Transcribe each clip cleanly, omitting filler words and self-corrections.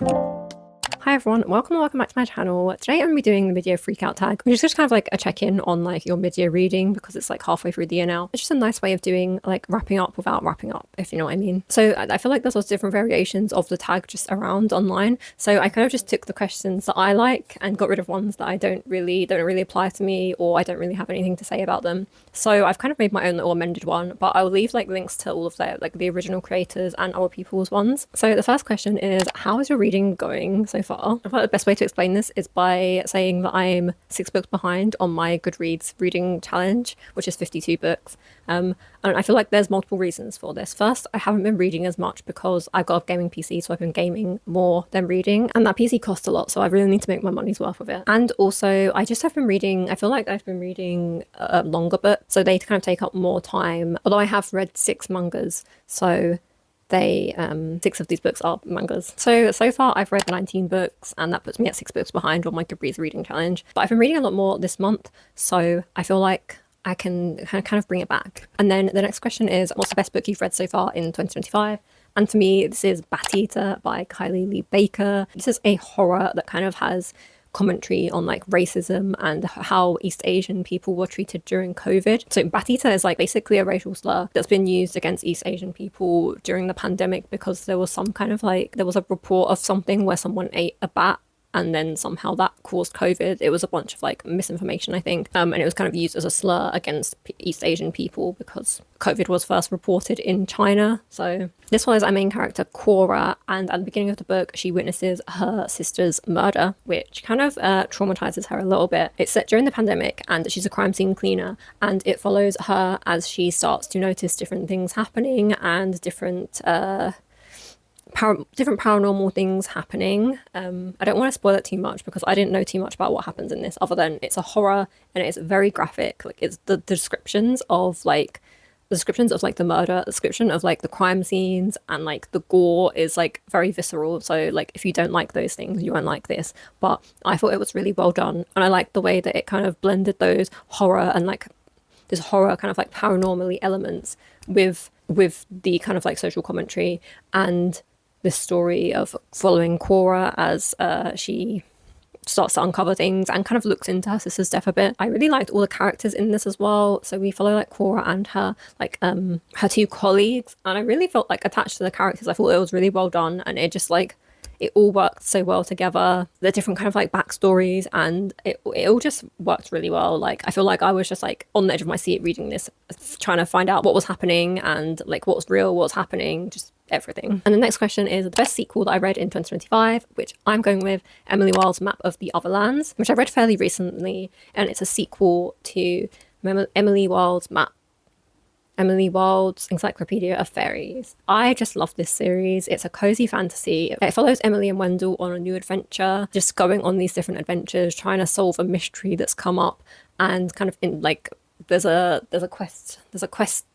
Hi everyone, welcome back to my channel. Today I'm going to be doing the mid-year freakout tag, which is just kind of like a check-in on like your mid-year reading because it's like halfway through the year now. It's just a nice way of doing like wrapping up without wrapping up, if you know what I mean. So I feel like there's lots of different variations of the tag just around online. So I kind of just took the questions that I like and got rid of ones that I don't really apply to me, or I don't really have anything to say about them. So I've kind of made my own little amended one, but I'll leave like links to all of their like the original creators and other people's ones. So the first question is, how is your reading going so far? I thought the best way to explain this is by saying that I'm 6 books behind on my Goodreads reading challenge, which is 52 books. And I feel like there's multiple reasons for this. First, I haven't been reading as much because I've got a gaming PC, so I've been gaming more than reading, and that PC costs a lot, so I really need to make my money's worth of it. And also, I just have been reading, I feel like I've been reading longer books, so they kind of take up more time, although I have read 6 mangas, so they 6 of these books are mangas. So far I've read 19 books, and that puts me at 6 books behind on my Goodreads reading challenge. But I've been reading a lot more this month, so I feel like I can kind of bring it back. And then the next question is, what's the best book you've read so far in 2025? And to me, this is Bat Eater by Kylie Lee Baker. This is a horror that kind of has commentary on like racism and how East Asian people were treated during COVID. So Bat Eater is like basically a racial slur that's been used against East Asian people during the pandemic because there was some kind of like, there was a report of something where someone ate a bat and then somehow that caused COVID. It was a bunch of like misinformation, I think, and it was kind of used as a slur against East Asian people because COVID was first reported in China. So this follows our main character Cora, and at the beginning of the book she witnesses her sister's murder, which kind of traumatizes her a little bit. It's set during the pandemic and she's a crime scene cleaner, and it follows her as she starts to notice different things happening and different paranormal things happening. I don't want to spoil it too much because I didn't know too much about what happens in this, other than it's a horror and it's very graphic. Like it's the descriptions of like the murder, description of like the crime scenes, and like the gore is like very visceral. So like if you don't like those things, you won't like this. But I thought it was really well done, and I liked the way that it kind of blended those horror and like this horror kind of like paranormally elements with the kind of like social commentary and this story of following Cora as she starts to uncover things and kind of looks into her sister's death a bit. I really liked all the characters in this as well. So we follow like Cora and her like her 2 colleagues, and I really felt like attached to the characters. I thought it was really well done, and it just like it all worked so well together. The different kind of like backstories, and it all just worked really well. Like I feel like I was just like on the edge of my seat reading this, trying to find out what was happening and like what's real, what's happening, just everything. And the next question is the best sequel that I read in 2025, which I'm going with Emily Wilde's Map of the Other Lands, which I read fairly recently, and it's a sequel to Emily Wilde's Encyclopedia of Fairies. I just love this series. It's a cozy fantasy. It follows Emily and Wendell on a new adventure, just going on these different adventures, trying to solve a mystery that's come up, and kind of in like there's a quest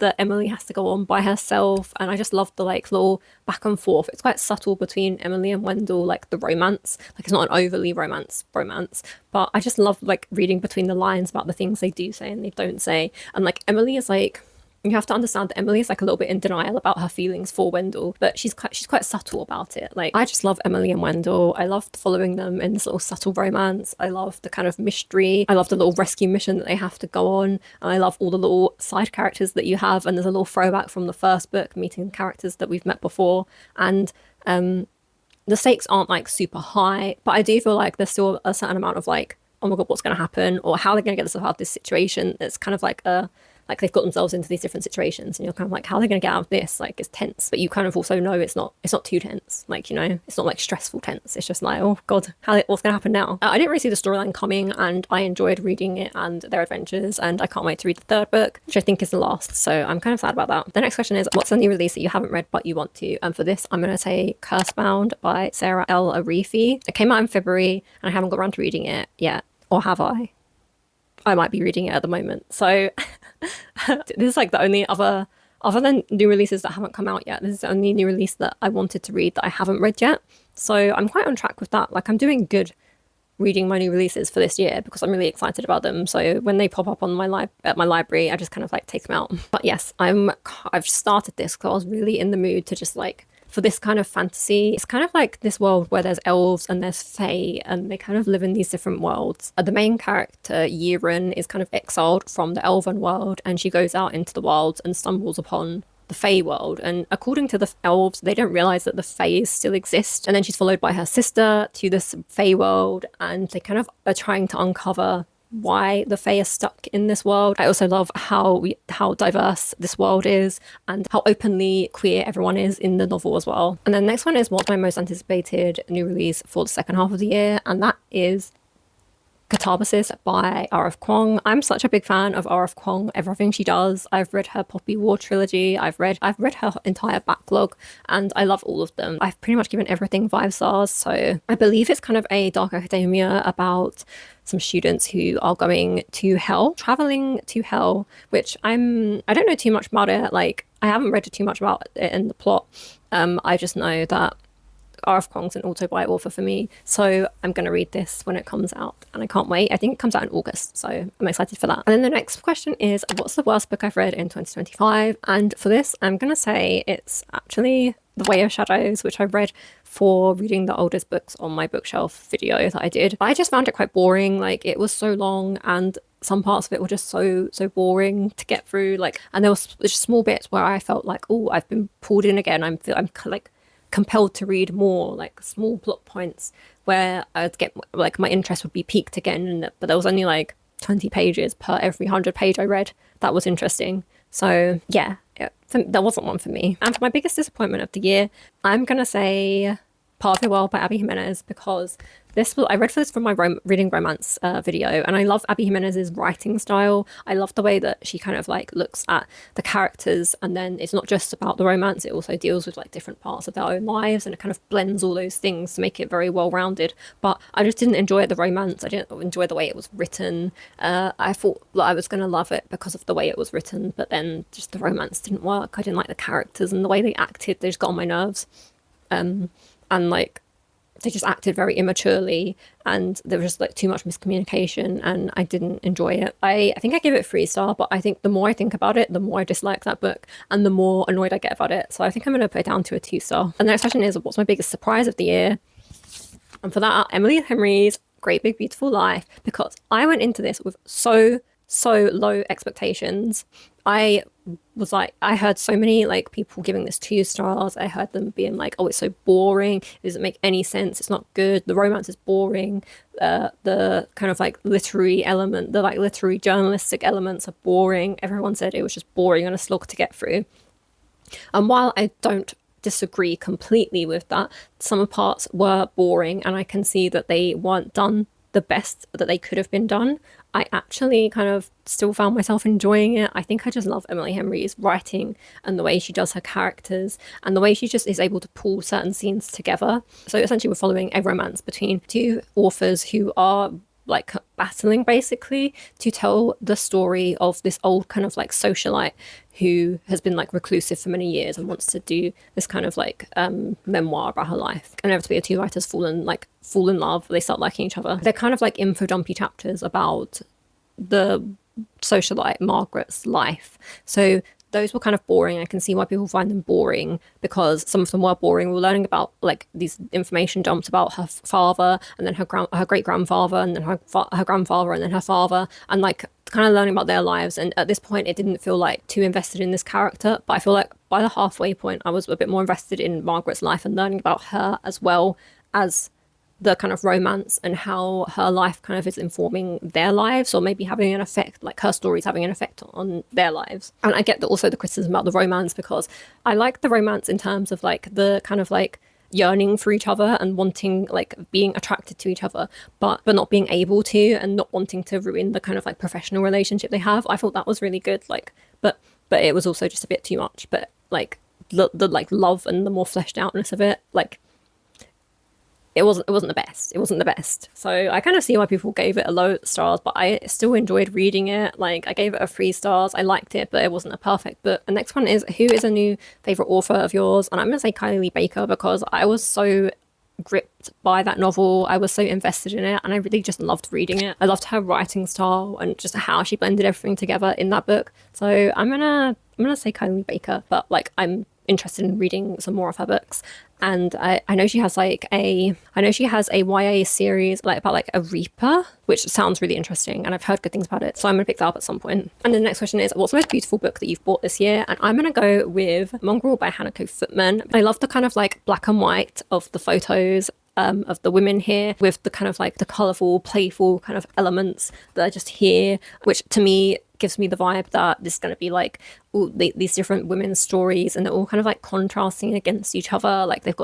that Emily has to go on by herself, and I just love the like little back and forth. It's quite subtle between Emily and Wendell, like the romance, like it's not an overly romance, but I just love like reading between the lines about the things they do say and they don't say. And like Emily is like, you have to understand that Emily is like a little bit in denial about her feelings for Wendell, but she's quite subtle about it. Like I just love Emily and Wendell. I loved following them in this little subtle romance. I love the kind of mystery. I love the little rescue mission that they have to go on, and I love all the little side characters that you have. And there's a little throwback from the first book, meeting characters that we've met before, and the stakes aren't like super high, but I do feel like there's still a certain amount of like, oh my god, what's going to happen, or how they're going to get themselves out of this situation. It's kind of like they've got themselves into these different situations, and you're kind of like, how are they going to get out of this? Like it's tense, but you kind of also know it's not too tense. Like, you know, it's not like stressful tense. It's just like, oh god, what's going to happen now? I didn't really see the storyline coming, and I enjoyed reading it and their adventures, and I can't wait to read the 3rd book, which I think is the last. So I'm kind of sad about that. The next question is, what's a new release that you haven't read but you want to? And for this, I'm going to say Cursebound by Sarah L. Arifi. It came out in February, and I haven't got around to reading it yet, or have I? I might be reading it at the moment. So this is like the only other than new releases that haven't come out yet, this is the only new release that I wanted to read that I haven't read yet. So I'm quite on track with that. Like I'm doing good reading my new releases for this year because I'm really excited about them. So when they pop up on my at my library, I just kind of like take them out. But yes, I've started this because I was really in the mood to just like for this kind of fantasy. It's kind of like this world where there's elves and there's fae, and they kind of live in these different worlds. The main character, Yiren, is kind of exiled from the elven world, and she goes out into the wilds and stumbles upon the Fae world. And according to the elves, they don't realize that the Faes still exist. And then she's followed by her sister to this Fae world, and they kind of are trying to uncover why the Fae are stuck in this world. I also love how diverse this world is and how openly queer everyone is in the novel as well. And then the next one is what's my most anticipated new release for the second half of the year, and that is Catabasis by R.F. Kuang. I'm such a big fan of R.F. Kuang, everything she does. I've read her Poppy War trilogy, I've read her entire backlog, and I love all of them. I've pretty much given everything 5 stars, so I believe it's kind of a dark academia about some students who are going to hell, traveling to hell, which I don't know too much about it. Like, I haven't read too much about it in the plot. I just know that R.F. Kuang's an auto-buy author for me, so I'm going to read this when it comes out, and I can't wait. I think it comes out in August, so I'm excited for that. And then the next question is, what's the worst book I've read in 2025? And for this, I'm going to say it's actually The Way of Shadows, which I read for reading the oldest books on my bookshelf video that I did. I just found it quite boring. Like, it was so long, and some parts of it were just so boring to get through. Like, and there was just small bits where I felt like, oh, I've been pulled in again. I'm like compelled to read more, like small plot points where I'd get like my interest would be piqued again, but there was only like 20 pages per every 100 page I read that was interesting. So yeah, there wasn't one for me. And for my biggest disappointment of the year, I'm gonna say Part of Your World by Abby Jimenez, because I read this from my reading romance video, and I love Abby Jimenez's writing style. I love the way that she kind of like looks at the characters, and then it's not just about the romance, it also deals with like different parts of their own lives, and it kind of blends all those things to make it very well rounded. But I just didn't enjoy the romance. I didn't enjoy the way it was written. I thought that I was going to love it because of the way it was written, but then just the romance didn't work. I didn't like the characters and the way they acted. They just got on my nerves. And like, they just acted very immaturely, and there was just like too much miscommunication, and I didn't enjoy it. I think I gave it a 3-star, but I think the more I think about it, the more I dislike that book and the more annoyed I get about it. So I think I'm going to put it down to a 2-star. And the next question is, what's my biggest surprise of the year? And for that, Emily Henry's Great Big Beautiful Life, because I went into this with so low expectations. I heard so many like people giving this 2 stars. I heard them being like, oh, it's so boring, it doesn't make any sense, it's not good, the romance is boring, the kind of like literary element, the like literary journalistic elements are boring. Everyone said it was just boring and a slog to get through. And while I don't disagree completely with that, some parts were boring, and I can see that they weren't done the best that they could have been done. I actually kind of still found myself enjoying it. I think I just love Emily Henry's writing and the way she does her characters and the way she just is able to pull certain scenes together. So essentially we're following a romance between 2 authors who are like battling basically to tell the story of this old kind of like socialite who has been like reclusive for many years and wants to do this kind of like memoir about her life. And inevitably the 2 writers fall in love, they start liking each other. They're kind of like info dumpy chapters about the socialite Margaret's life. So those were kind of boring. I can see why people find them boring, because some of them were boring. We were learning about like these information dumps about her father, and then her great grandfather, and then her grandfather, and then her father, and like kind of learning about their lives. And at this point, it didn't feel like too invested in this character. But I feel like by the halfway point, I was a bit more invested in Margaret's life and learning about her as well as the kind of romance and how her life kind of is informing their lives, or maybe having an effect, like her stories having an effect on their lives. And I get that also the criticism about the romance, because I like the romance in terms of like the kind of like yearning for each other and wanting, like being attracted to each other, but not being able to, and not wanting to ruin the kind of like professional relationship they have. I thought that was really good, like, but it was also just a bit too much. But like the like love and the more fleshed outness of it, like it wasn't the best. It wasn't the best. So I kind of see why people gave it a low stars, but I still enjoyed reading it. Like I gave it a 3 stars. I liked it, but it wasn't a perfect book. The next one is, who is a new favorite author of yours? And I'm gonna say Kylie Baker, because I was so gripped by that novel. I was so invested in it, and I really just loved reading it. I loved her writing style and just how she blended everything together in that book. So I'm gonna say Kylie Baker, but like I'm interested in reading some more of her books. And I know she has like a YA series like about like a Reaper, which sounds really interesting, and I've heard good things about it, so I'm gonna pick that up at some point. And the next question is, what's the most beautiful book that you've bought this year? And I'm gonna go with Mongrel by Hanako Footman. I love the kind of like black and white of the photos of the women here, with the kind of like the colourful, playful kind of elements that are just here, which to me gives me the vibe that this is going to be like all these different women's stories, and they're all kind of like contrasting against each other. Like they're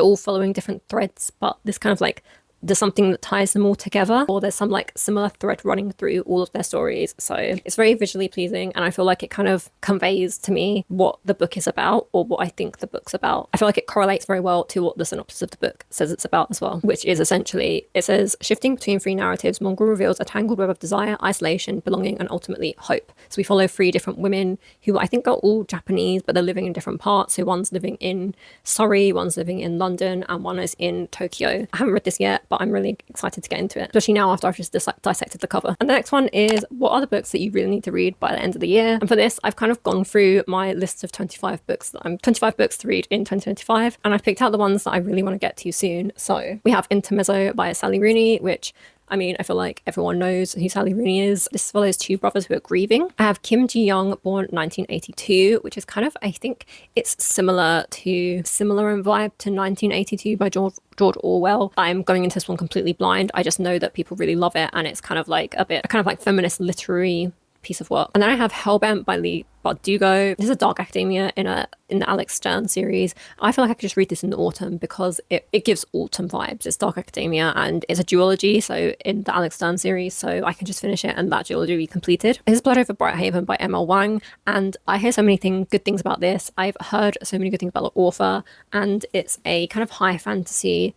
all following different threads, but this kind of like there's something that ties them all together, or there's some like similar thread running through all of their stories. So it's very visually pleasing, and I feel like it kind of conveys to me what the book is about, or what I think the book's about. I feel like it correlates very well to what the synopsis of the book says it's about as well, which is essentially, it says, shifting between three narratives, Mongrel reveals a tangled web of desire, isolation, belonging, and ultimately hope. So we follow three different women who I think are all Japanese, but they're living in different parts. So one's living in Surrey, one's living in London, and one is in Tokyo. I haven't read this yet, but I'm really excited to get into it, especially now after I've just dissected the cover. And the next one is, what are the books that you really need to read by the end of the year? And for this, I've kind of gone through my list of 25 books to read in 2025, and I've picked out the ones that I really want to get to soon. So we have Intermezzo by Sally Rooney, which, I mean, I feel like everyone knows who Sally Rooney is. This follows two brothers who are grieving. I have Kim Ji-young, born 1982, which is kind of, I think it's similar in vibe to 1982 by George Orwell. I'm going into this one completely blind. I just know that people really love it, and it's kind of like a kind of like feminist literary piece of work. And then I have Hellbent by Leigh Bardugo. This is a dark academia in the Alex Stern series. I feel like I could just read this in the autumn because it gives autumn vibes. It's dark academia and it's a duology, so in the Alex Stern series, so I can just finish it and that duology will be completed. This is Blood Over Brighthaven by M.L. Wang, and I hear so many good things about this. I've heard so many good things about the author, and it's a kind of high fantasy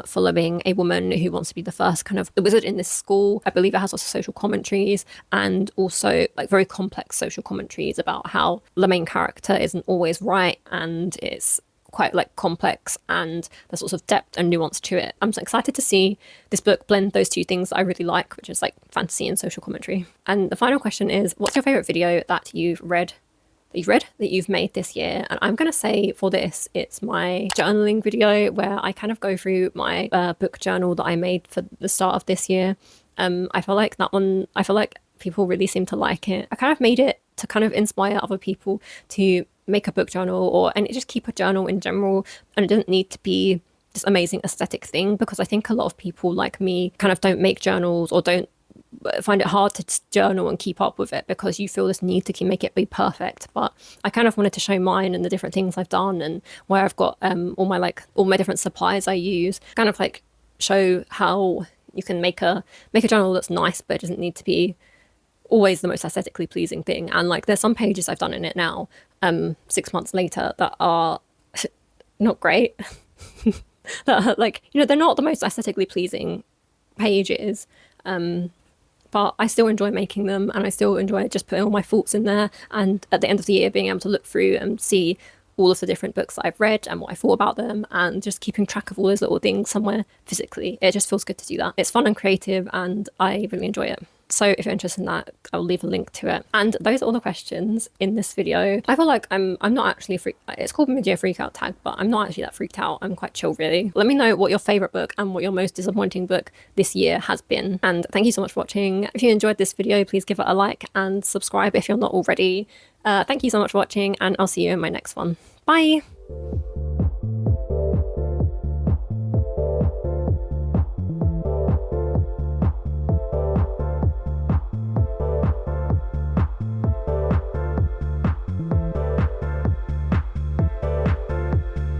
following a woman who wants to be the first kind of the wizard in this school. I believe it has lots of social commentaries, and also like very complex social commentaries about how the main character isn't always right, and it's quite like complex, and there's lots of depth and nuance to it. I'm so excited to see this book blend those two things that I really like, which is like fantasy and social commentary. And the final question is, what's your favorite video that you've made this year? And I'm gonna say for this, it's my journaling video where I kind of go through my book journal that I made for the start of this year. I feel like people really seem to like it. I kind of made it to kind of inspire other people to make a book journal, and just keep a journal in general, and it doesn't need to be this amazing aesthetic thing, because I think a lot of people like me kind of don't make journals, or don't find it hard to journal and keep up with it because you feel this need to make it be perfect. But I kind of wanted to show mine and the different things I've done, and where I've got all my different supplies I use, kind of like show how you can make a journal that's nice, but it doesn't need to be always the most aesthetically pleasing thing. And like there's some pages I've done in it now 6 months later that are not great. That are like, they're not the most aesthetically pleasing pages, but I still enjoy making them, and I still enjoy just putting all my thoughts in there, and at the end of the year being able to look through and see all of the different books that I've read and what I thought about them, and just keeping track of all those little things somewhere physically. It just feels good to do that. It's fun and creative, and I really enjoy it. So if you're interested in that, I'll leave a link to it. And those are all the questions in this video. I feel like I'm not actually it's called midyear freakout tag, but I'm not actually that freaked out. I'm quite chill, really. Let me know what your favorite book and what your most disappointing book this year has been. And thank you so much for watching. If you enjoyed this video, please give it a like and subscribe if you're not already. Thank you so much for watching, and I'll see you in my next one. Bye!